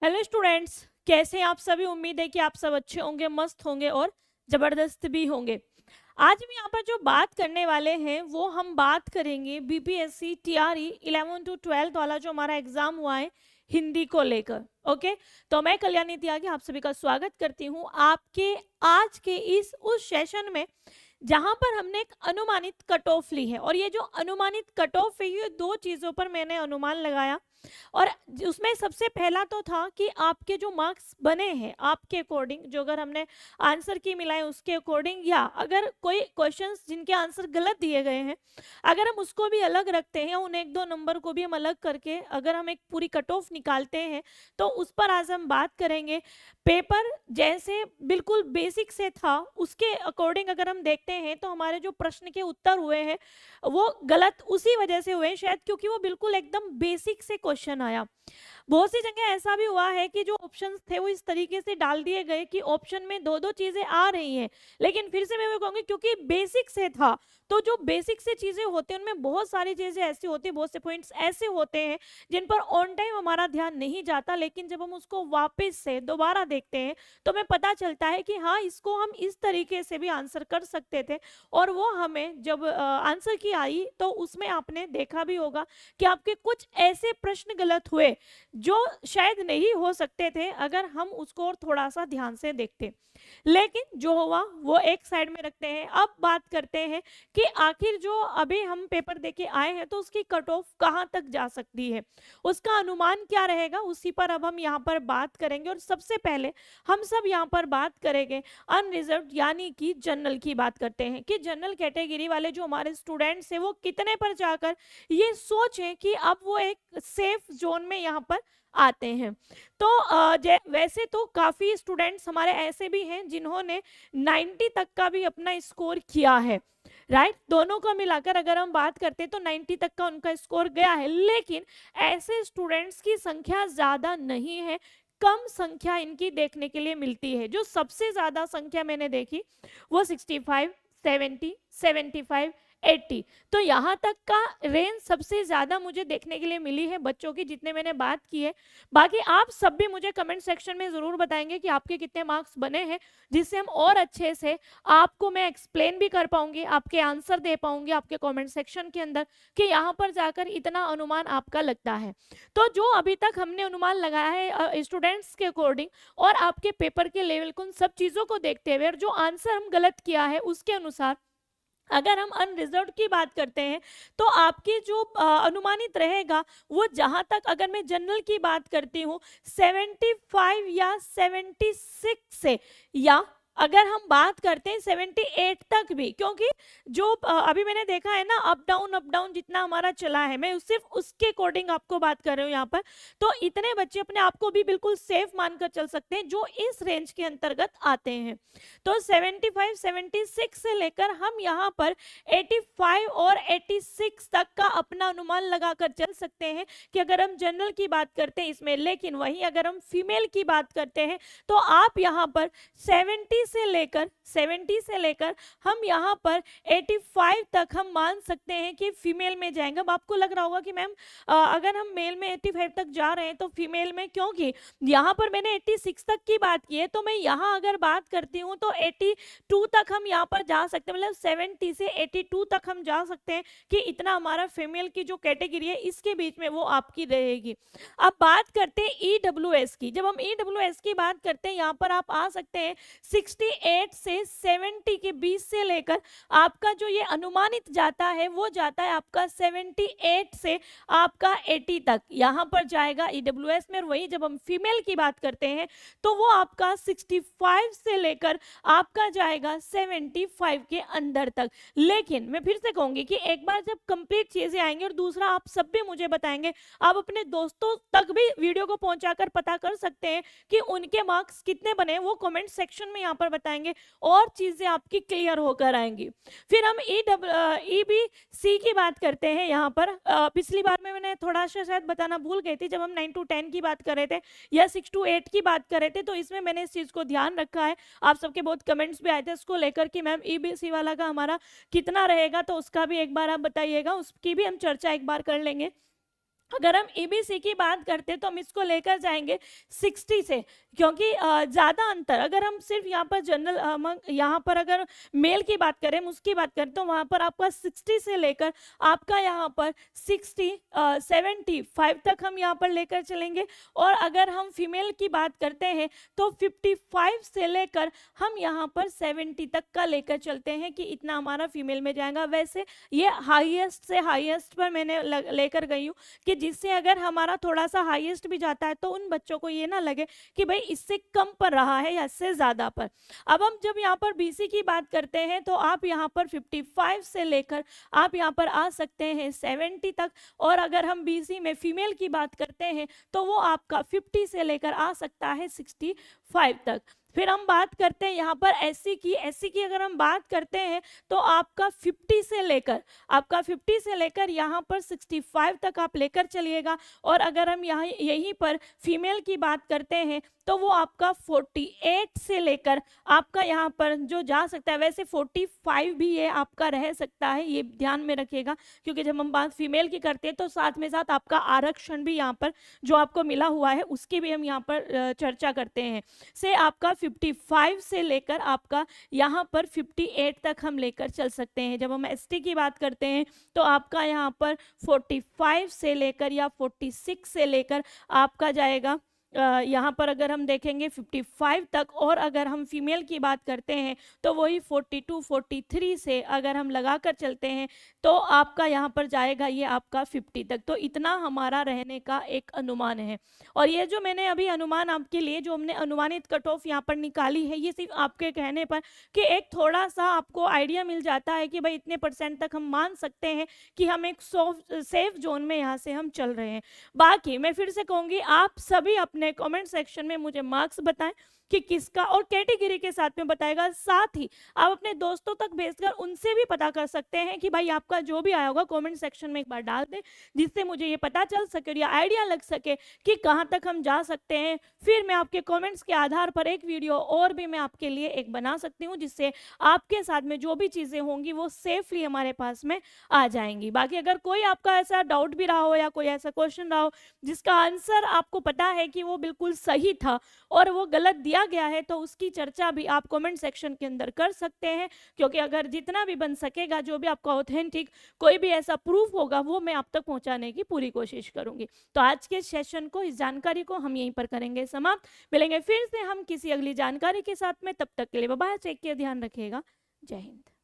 Hello students, कैसे हैं आप सभी। उम्मीद है कि आप सब अच्छे होंगे, मस्त होंगे और जबरदस्त भी होंगे। आज हम यहाँ पर जो बात करने वाले हैं वो हम बात करेंगे बीपीएससी टीआरई 11 to 12 वाला जो हमारा एग्जाम हुआ है हिंदी को लेकर। ओके, तो मैं कल्याणी त्यागी आप सभी का स्वागत करती हूँ आपके आज के इस उस सेशन में जहां पर हमने एक अनुमानित कट ऑफ ली है। और ये जो अनुमानित कट ऑफ है ये दो चीजों पर मैंने अनुमान लगाया। और उसमें सबसे पहला तो था कि आपके जो मार्क्स बने हैं आपके अकॉर्डिंग, जो अगर हमने आंसर की मिलाए उसके अकॉर्डिंग, या अगर कोई क्वेश्चंस जिनके आंसर गलत दिए गए हैं अगर हम उसको भी अलग रखते हैं, उन एक दो नंबर को भी हम अलग करके अगर हम एक पूरी कट ऑफ निकालते हैं तो उस पर आज हम बात करेंगे। पेपर जैसे बिल्कुल बेसिक से था उसके अकॉर्डिंग अगर हम देखते हैं तो हमारे जो प्रश्न के उत्तर हुए हैं वो गलत उसी वजह से हुए शायद, क्योंकि वो बिल्कुल एकदम बेसिक से क्वेश्चन आया। बहुत सी जगह ऐसा भी हुआ है कि जो ऑप्शंस थे वो इस तरीके से डाल दिए गए कि ऑप्शन में दो दो चीजें आ रही हैं, लेकिन फिर से मैं वो कहूंगी क्योंकि बेसिक से था तो जो बेसिक से चीजें होती हैं उनमें बहुत सारी चीजें ऐसी होती है, बहुत से पॉइंट्स ऐसे होते हैं जिन पर ऑन टाइम हमारा ध्यान नहीं जाता, लेकिन जब हम उसको वापस से दोबारा देखते हैं तो हमें पता चलता है कि हाँ इसको हम इस तरीके से भी आंसर कर सकते थे। और वो हमें जब आंसर की आई तो उसमें आपने देखा भी होगा कि आपके कुछ ऐसे प्रश्न गलत हुए जो शायद नहीं हो सकते थे अगर हम उसको और थोड़ा सा ध्यान से देखते। लेकिन जो हुआ वो एक साइड में रखते हैं। अब बात करते हैं कि आखिर जो अभी हम पेपर देके आए हैं तो उसकी कट ऑफ कहां तक जा सकती है, उसका अनुमान क्या रहेगा, उसी पर अब हम यहाँ पर बात करेंगे। और सबसे पहले हम सब यहाँ पर बात करेंगे अनरिजर्व यानी कि जनरल की बात करते हैं कि जनरल कैटेगरी वाले जो हमारे स्टूडेंट्स हैं वो कितने पर जाकर ये सोचें कि अब वो एक सेफ जोन में यहाँ पर आते हैं। तो वैसे तो काफी स्टूडेंट्स हमारे ऐसे भी हैं जिन्होंने 90 तक का भी अपना स्कोर किया है, राइट। दोनों को मिलाकर अगर हम बात करते हैं तो 90 तक का उनका स्कोर गया है, लेकिन ऐसे स्टूडेंट्स की संख्या ज्यादा नहीं है, कम संख्या इनकी देखने के लिए मिलती है। जो सबसे ज्यादा संख्या मैंने देखी वो 65, 70, 75, 80, तो यहाँ तक का रेंज सबसे ज्यादा मुझे देखने के लिए मिली है बच्चों की जितने मैंने बात की है। बाकी आप सब भी मुझे कमेंट सेक्शन में जरूर बताएंगे कि आपके कितने मार्क्स बने हैं, जिससे हम और अच्छे से आपको मैं एक्सप्लेन भी कर पाऊंगी, आपके आंसर दे पाऊंगी आपके कमेंट सेक्शन के अंदर कि यहाँ पर जाकर इतना अनुमान आपका लगता है। तो जो अभी तक हमने अनुमान लगाया है स्टूडेंट्स के अकॉर्डिंग और आपके पेपर के लेवल को, उन सब चीजों को देखते हुए और जो आंसर हम गलत किया है उसके अनुसार अगर हम अनरिजर्व की बात करते हैं तो आपकी जो अनुमानित रहेगा वो जहां तक, अगर मैं जनरल की बात करती हूँ 75 या 76 से, या अगर हम बात करते हैं 78 तक भी, क्योंकि जो अभी मैंने देखा है ना अप डाउन जितना हमारा चला है, मैं सिर्फ उसके अकॉर्डिंग आपको बात कर रही हूँ यहाँ पर। तो इतने बच्चे अपने आप को भी बिल्कुल सेफ मानकर चल सकते हैं जो इस रेंज के अंतर्गत आते हैं। तो 75, 76 से लेकर हम यहाँ पर 85 और 86 तक का अपना अनुमान लगाकर चल सकते हैं कि अगर हम जनरल की बात करते हैं इसमें। लेकिन वहीं अगर हम फीमेल की बात करते हैं तो आप यहाँ पर 70 से लेकर हम यहाँ पर 85 तक हम मान सकते हैं कि फीमेल में जाएंगे। अब आपको लग रहा होगा कि मैम अगर हम मेल में 85 तक जा रहे हैं तो फीमेल में, क्योंकि यहाँ पर मैंने 86 तक की बात की है, तो मैं यहाँ अगर बात करती हूँ तो 82 तक हम यहाँ पर जा सकते हैं, मतलब 70 से 82 तक हम जा सकते हैं कि इतना हमारा फीमेल की जो कैटेगरी है इसके बीच में वो आपकी रहेगी। अब बात करते हैं ईडब्ल्यूएस की। जब हम ईडब्ल्यूएस की बात करते हैं यहाँ पर आप आ सकते हैं 68 से 70 के बीच से लेकर आपका जो ये अनुमानित जाता है वो जाता है आपका 78 से आपका 80 तक यहाँ पर जाएगा ईडब्ल्यूएस में। और वही जब हम फीमेल की बात करते हैं तो वो आपका 65 से लेकर आपका जाएगा 75 के अंदर तक। लेकिन मैं फिर से कहूंगी कि एक बार जब कंप्लीट चीजें आएंगी, और दूसरा आप सब भी मुझे बताएंगे, आप अपने दोस्तों तक भी वीडियो को पहुंचाकर पता कर सकते हैं कि उनके मार्क्स कितने बने, वो कमेंट सेक्शन में यहाँ पर बताएंगे और चीजें आपकी क्लियर होकर आएंगी। फिर हम ईबीसी की बात करते हैं। यहाँ पर पिछली बार में मैंने थोड़ा सा शायद बताना भूल गई थी, जब हम 9 to 10 की बात कर रहे थे या 6 to 8 की बात कर रहे थे, तो इसमें मैंने इस चीज को ध्यान रखा है। आप सबके बहुत कमेंट्स भी आए थे इसको लेकर कि मैम ईबीसी वाला का हमारा कितना रहेगा, तो उसका भी एक बार आप बताइएगा, उसकी भी हम चर्चा एक बार कर लेंगे। अगर हम एबीसी की बात करते हैं तो हम इसको लेकर जाएंगे 60 से, क्योंकि ज़्यादा अंतर, अगर हम सिर्फ यहाँ पर जनरल यहाँ पर अगर मेल की बात करें, उसकी बात करें, तो वहाँ पर आपका 60 से लेकर आपका यहाँ पर 75 तक हम यहाँ पर लेकर चलेंगे। और अगर हम फीमेल की बात करते हैं तो 55 से लेकर हम यहाँ पर 70 तक का लेकर चलते हैं कि इतना हमारा फीमेल में जाएगा। वैसे ये हाईएस्ट से हाईएस्ट पर मैंने लेकर गई हूँ कि जिससे अगर हमारा थोड़ा सा हाईएस्ट भी जाता है तो उन बच्चों को ये ना लगे कि भाई इससे कम पर रहा है या इससे ज़्यादा पर। अब हम जब यहाँ पर बीसी की बात करते हैं तो आप यहाँ पर 55 से लेकर आप यहाँ पर आ सकते हैं 70 तक। और अगर हम बीसी में फीमेल की बात करते हैं तो वो आपका 50 से लेकर आ सकता है 65 तक। फिर हम बात करते हैं यहाँ पर एससी की अगर हम बात करते हैं तो आपका 50 से लेकर यहाँ पर 65 तक आप लेकर चलिएगा। और अगर हम यहाँ यहीं पर फीमेल की बात करते हैं तो वो आपका 48 से लेकर आपका यहाँ पर जो जा सकता है, वैसे 45 भी ये आपका रह सकता है, ये ध्यान में रखिएगा, क्योंकि जब हम बात फीमेल की करते हैं तो साथ में साथ आपका आरक्षण भी यहाँ पर जो आपको मिला हुआ है उसकी भी हम यहाँ पर चर्चा करते हैं। से आपका 55 से लेकर आपका यहाँ पर 58 तक हम लेकर चल सकते हैं। जब हम एसटी की बात करते हैं तो आपका यहाँ पर 45 से लेकर या 46 से लेकर आपका जाएगा यहाँ पर अगर हम देखेंगे 55 तक। और अगर हम फीमेल की बात करते हैं तो वही 42 43 से अगर हम लगा कर चलते हैं तो आपका यहाँ पर जाएगा ये आपका 50 तक। तो इतना हमारा रहने का एक अनुमान है। और ये जो मैंने अभी अनुमान आपके लिए जो हमने अनुमानित कट ऑफ यहाँ पर निकाली है, ये सिर्फ आपके कहने पर कि एक थोड़ा सा आपको आइडिया मिल जाता है कि भाई इतने % तक हम मान सकते हैं कि हम एक सेफ जोन में यहाँ से हम चल रहे हैं। बाकी मैं फिर से कहूँगी, आप सभी अपने कमेंट सेक्शन में मुझे मार्क्स बताएं कि किसका, और कैटेगरी के साथ में बताएगा। साथ ही आप अपने दोस्तों तक भेजकर उनसे भी पता कर सकते हैं कि भाई आपका जो भी आया होगा कमेंट सेक्शन में एक बार डाल दें, जिससे मुझे ये पता चल सके या आइडिया लग सके कि कहाँ तक हम जा सकते हैं। फिर मैं आपके कमेंट्स के आधार पर एक वीडियो और भी मैं आपके लिए एक बना सकती हूँ, जिससे आपके साथ में जो भी चीज़ें होंगी वो सेफली हमारे पास में आ जाएंगी। बाकी अगर कोई आपका ऐसा डाउट भी रहा हो या कोई ऐसा क्वेश्चन रहा हो जिसका आंसर आपको पता है कि वो बिल्कुल सही था और वो गलत दिया गया है, तो उसकी चर्चा भी आप कमेंट सेक्शन के अंदर कर सकते हैं। क्योंकि अगर जितना भी बन सकेगा, जो भी आपका ऑथेंटिक कोई भी ऐसा प्रूफ होगा, वो मैं आप तक पहुंचाने की पूरी कोशिश करूंगी। तो आज के सेशन को, इस जानकारी को हम यहीं पर करेंगे समाप्त। मिलेंगे फिर से हम किसी अगली जानकारी के साथ में, तब तक के लिए बाय बाय, टेक केयर, ध्यान रखिएगा। जय हिंद।